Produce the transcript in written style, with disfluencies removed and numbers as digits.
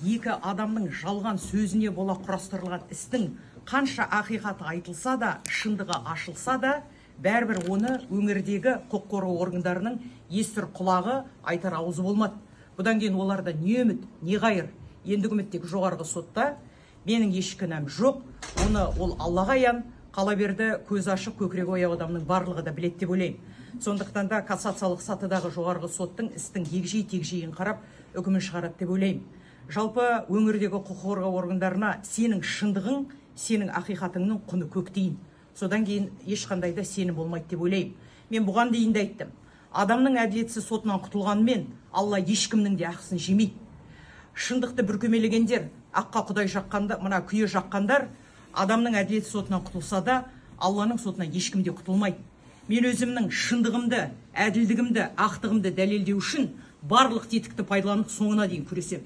Екі адамның жалған сөзіне бола құрастырылған істің қанша ақиқаты айтылса да, шындығы ашылса да, бәрібір оны өңірдегі құқық қорғау органдарының естір құлағы айтар аузы болмады. Бұдан кейін оларда не үміт, не қайыр. Ендігі үміт тек жоғарғы сотта. Менің еш кінәм жоқ. Оны ол Аллаға аян, қала берді көз ашық көкірегі ояу адамның барлығы да біледі деп ойлаймын. Сондықтан да кассациялық сатыдағы жоғарғы соттың істің егжей-тегжейін қарап үкімін шығарады деп ойлаймын. Жалпы өңірдегі құқық қорғау органдарына сенің шындығың, сенің ақиқатыңның құны көктейін. Содан кейін ешқандай да сенім болмайды деп ойлаймын. Мен бұған дейін де айттым. Адамның әділетсіз сотынан құтылғанмен Алла ешкімнің де ақысын жемейді. Шындықты бүркемелегендер, аққа құдай жаққанда, мына күйе жаққандар, адамның әділетсіз сотынан құтылса да, Алланың сотынан ешкім де құтылмайды. Мен өзімнің шындығымды, әділдігімді, ақтығымды дәлелдеу үшін барлық тетікті пайдаланып соңына дейін күресемін.